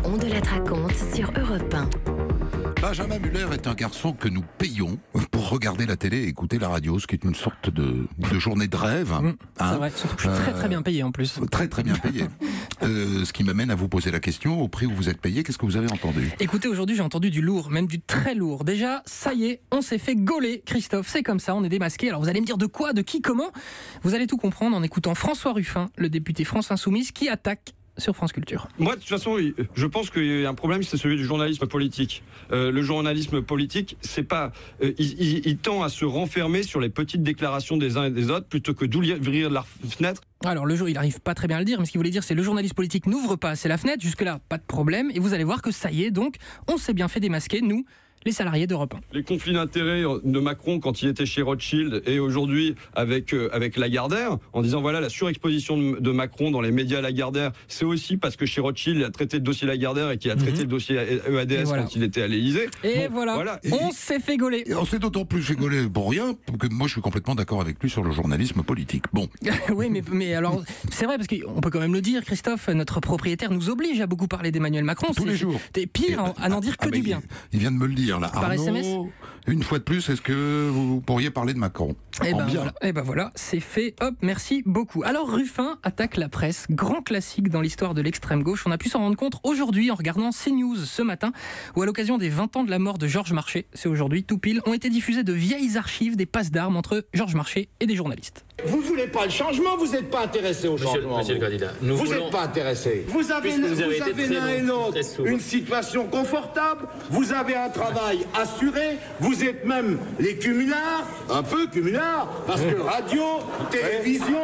On de la raconte sur Europe 1. Benjamin Muller est un garçon que nous payons pour regarder la télé et écouter la radio, ce qui est une sorte de journée de rêve. C'est vrai, surtout que je suis très bien payé en plus. Très bien payé. Ce qui m'amène à vous poser la question, au prix où vous êtes payé, qu'est-ce que vous avez entendu ? Écoutez, aujourd'hui j'ai entendu du lourd, même du très lourd. Déjà, ça y est, on s'est fait gauler, Christophe, c'est comme ça, on est démasqué. Alors vous allez me dire de quoi, de qui, comment ? Vous allez tout comprendre en écoutant François Ruffin, le député France Insoumise, qui attaque sur France Culture. Moi, de toute façon, je pense qu'il y a un problème, c'est celui du journalisme politique. Le journalisme politique, c'est pas, il tend à se renfermer sur les petites déclarations des uns et des autres plutôt que d'ouvrir la fenêtre. Alors le jour, il arrive pas très bien à le dire, mais ce qu'il voulait dire, c'est le journaliste politique n'ouvre pas assez la fenêtre. Jusque-là, pas de problème. Et vous allez voir que ça y est, donc, on s'est bien fait démasquer, nous, les salariés d'Europe 1. Les conflits d'intérêts de Macron quand il était chez Rothschild et aujourd'hui avec Lagardère, en disant voilà la surexposition de Macron dans les médias Lagardère, c'est aussi parce que chez Rothschild il a traité le dossier Lagardère et qu'il a traité le dossier EADS quand il était à l'Élysée. Et voilà. On s'est fait gauler. Et on s'est d'autant plus fait gauler pour rien que moi je suis complètement d'accord avec lui sur le journalisme politique. Bon. Oui, mais alors c'est vrai parce qu'on peut quand même le dire, Christophe, notre propriétaire nous oblige à beaucoup parler d'Emmanuel Macron. Tous les jours. T'es pire à n'en dire que du bien. Il vient de me le dire. Là. Par Arnaud, SMS ? une fois de plus, est-ce que vous pourriez parler de Macron ? Et ben voilà, c'est fait. Hop, merci beaucoup. Alors Ruffin attaque la presse, grand classique dans l'histoire de l'extrême gauche. On a pu s'en rendre compte aujourd'hui en regardant CNews ce matin, où à l'occasion des 20 ans de la mort de Georges Marchais, c'est aujourd'hui tout pile, ont été diffusées de vieilles archives des passes d'armes entre Georges Marchais et des journalistes. Vous voulez pas le changement, vous n'êtes pas intéressé au changement. Monsieur le candidat, vous n'êtes pas intéressé. Vous avez l'un et l'autre une situation confortable, vous avez un travail assuré, vous êtes même les cumulards, un peu cumulards, parce que radio, télévision,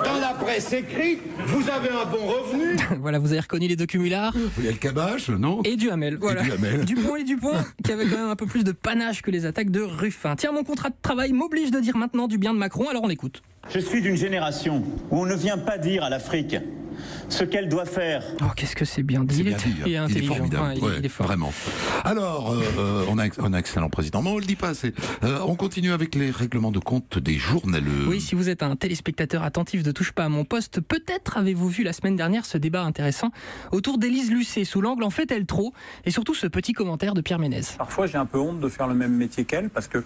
dans la presse écrite, vous avez un bon revenu. Voilà, vous avez reconnu les deux cumulards. Il y a le Cabache, non ? Et Duhamel, voilà. Duhamel. Dupont et Dupont, qui avait quand même un peu plus de panache que les attaques de Ruffin. Tiens, mon contrat de travail m'oblige de dire maintenant du bien de Macron, alors on écoute. Je suis d'une génération où on ne vient pas dire à l'Afrique ce qu'elle doit faire. Oh, qu'est-ce que c'est bien dit. Il est intelligent. Il est formidable. Il est fort. Vraiment. Alors, on a un excellent président, mais on ne le dit pas assez. On continue avec les règlements de compte des journaleux. Oui, si vous êtes un téléspectateur attentif de Touche pas à mon poste, peut-être avez-vous vu la semaine dernière ce débat intéressant autour d'Élise Lucet, sous l'angle en fait-elle trop, et surtout ce petit commentaire de Pierre Ménez. Parfois, j'ai un peu honte de faire le même métier qu'elle, parce que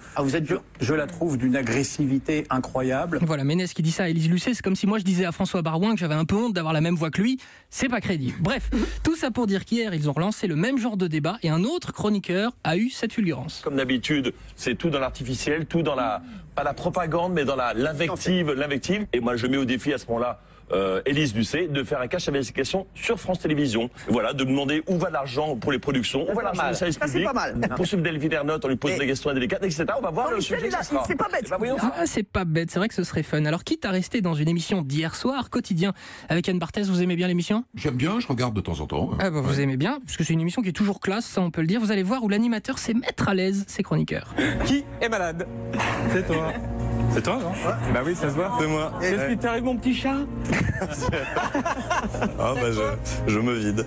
je la trouve d'une agressivité incroyable. Voilà, Ménez qui dit ça à Élise Lucet, c'est comme si moi je disais à François Barouin que j'avais un peu honte d'avoir la même voix que lui, c'est pas crédible. Bref, tout ça pour dire qu'hier, ils ont relancé le même genre de débat et un autre chroniqueur a eu cette fulgurance. Comme d'habitude, c'est tout dans l'artificiel, tout dans pas la propagande, mais dans l'invective. Et moi, je mets au défi à ce moment-là Élise Lucet de faire un cache investigation sur France Télévisions. Voilà, de demander où va l'argent pour les productions, où va l'argent du service public. Pour suivre Delphine Ernotte, on lui pose des questions indélicates, etc. On va voir le sujet. C'est pas bête. C'est pas bête, c'est vrai que ce serait fun. Alors, quitte à rester dans une émission d'hier soir, quotidien, avec Anne Barthès, vous aimez bien l'émission ? J'aime bien, je regarde de temps en temps. Vous aimez bien, parce que c'est une émission qui est toujours classe, ça on peut le dire. Vous allez voir où l'animateur sait mettre à l'aise ses chroniqueurs. Qui est malade ? C'est toi. C'est toi, non ? Bah oui, ça se voit. C'est moi. Qu'est-ce qui t'arrive, mon petit chat ? Je me vide.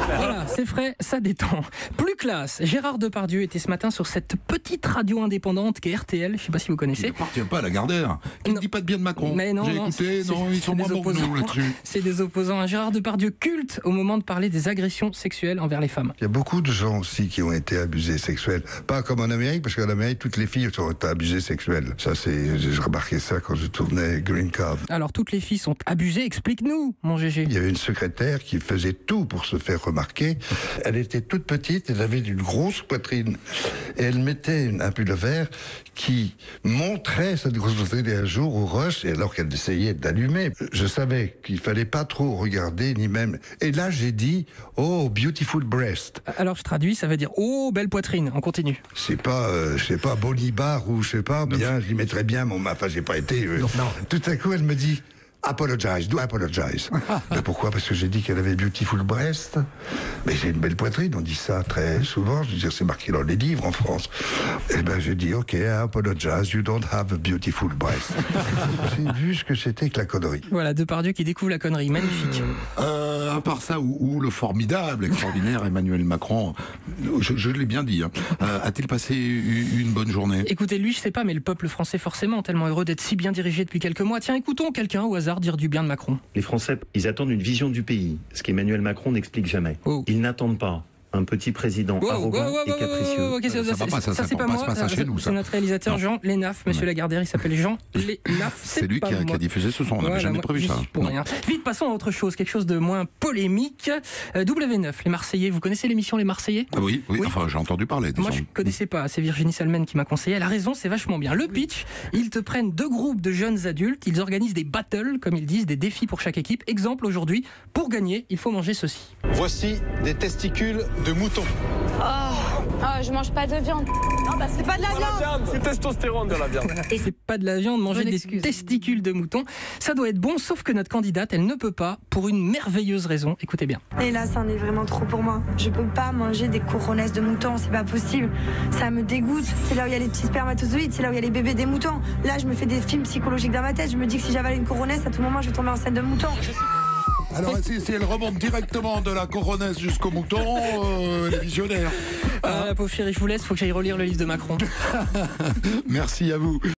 Voilà, c'est frais, ça détend. Plus classe, Gérard Depardieu était ce matin sur cette petite radio indépendante qui est RTL, je sais pas si vous connaissez. Il n'appartient pas à Lagardère, qui ne dit pas de bien de Macron. Mais non, j'ai écouté, ils sont moins bons que nous là-dessus. C'est des opposants. Un Gérard Depardieu culte au moment de parler des agressions sexuelles envers les femmes. Il y a beaucoup de gens aussi qui ont été abusés sexuels. Pas comme en Amérique, parce qu'en Amérique, toutes les filles ont été abusées sexuelles. Ça, j'ai remarqué ça quand je tournais Green Card. Alors, toutes les filles sont abusées, explique-nous, mon GG. Il y avait une secrétaire qui faisait tout pour se faire remarquer. Elle était toute petite, elle avait une grosse poitrine. Et elle mettait un pullover qui montrait cette grosse poitrine un jour au rush, et alors qu'elle essayait d'allumer. Je savais qu'il fallait pas trop regarder, ni même... Et là, j'ai dit, oh, beautiful breast. Alors, je traduis, ça veut dire, oh, belle poitrine. On continue. C'est pas, je sais pas, Bolibar ou je sais pas, bien, je lui mettrais bien mon... Enfin, j'ai pas été... Non. Tout à coup, elle me dit... Apologize, do apologize. Mais pourquoi ? Parce que j'ai dit qu'elle avait beautiful breast. Mais j'ai une belle poitrine, on dit ça très souvent. Je veux dire, c'est marqué dans les livres en France. Eh ben, j'ai dit, OK, I apologize, you don't have a beautiful breast. J'ai vu ce que c'était que la connerie. Voilà, Depardieu qui découvre la connerie, magnifique. À part ça, où le formidable, extraordinaire Emmanuel Macron, je l'ai bien dit, a-t-il passé une bonne journée ? Écoutez, lui, je sais pas, mais le peuple français, forcément, tellement heureux d'être si bien dirigé depuis quelques mois. Tiens, écoutons quelqu'un au hasard bizarre dire du bien de Macron. Les Français, ils attendent une vision du pays, ce qu'Emmanuel Macron n'explique jamais. Ils n'attendent pas un petit président arrogant et capricieux. Ça c'est pas moi, c'est notre réalisateur Jean Lénaf, monsieur Lagardère, il s'appelle Jean Lénaf. C'est lui qui a diffusé ce son, on n'avait jamais prévu ça. Pour rien. Vite, passons à autre chose, quelque chose de moins polémique. W9, les Marseillais, vous connaissez l'émission Les Marseillais ? Oui, enfin j'ai entendu parler. Moi je connaissais pas, c'est Virginie Salmen qui m'a conseillé, elle a raison, c'est vachement bien. Le pitch, ils te prennent 2 groupes de jeunes adultes, ils organisent des battles, comme ils disent, des défis pour chaque équipe. Exemple aujourd'hui, pour gagner, il faut manger ceci. Voici des testicules de mouton. Je mange pas de viande. Non, bah c'est pas de la viande. C'est testostérone de la viande. Et c'est pas de la viande, manger des testicules de mouton. Ça doit être bon, sauf que notre candidate, elle ne peut pas, pour une merveilleuse raison. Écoutez bien. Et là, ça en est vraiment trop pour moi. Je peux pas manger des couronnesses de mouton, c'est pas possible. Ça me dégoûte. C'est là où il y a les petits spermatozoïdes, c'est là où il y a les bébés des moutons. Là, je me fais des films psychologiques dans ma tête. Je me dis que si j'avale une couronnesse, à tout moment, je vais tomber enceinte de mouton. Alors, si elle remonte directement de la coronesse jusqu'au mouton, elle est visionnaire. La pauvre chérie, je vous laisse, faut que j'aille relire le livre de Macron. Merci à vous.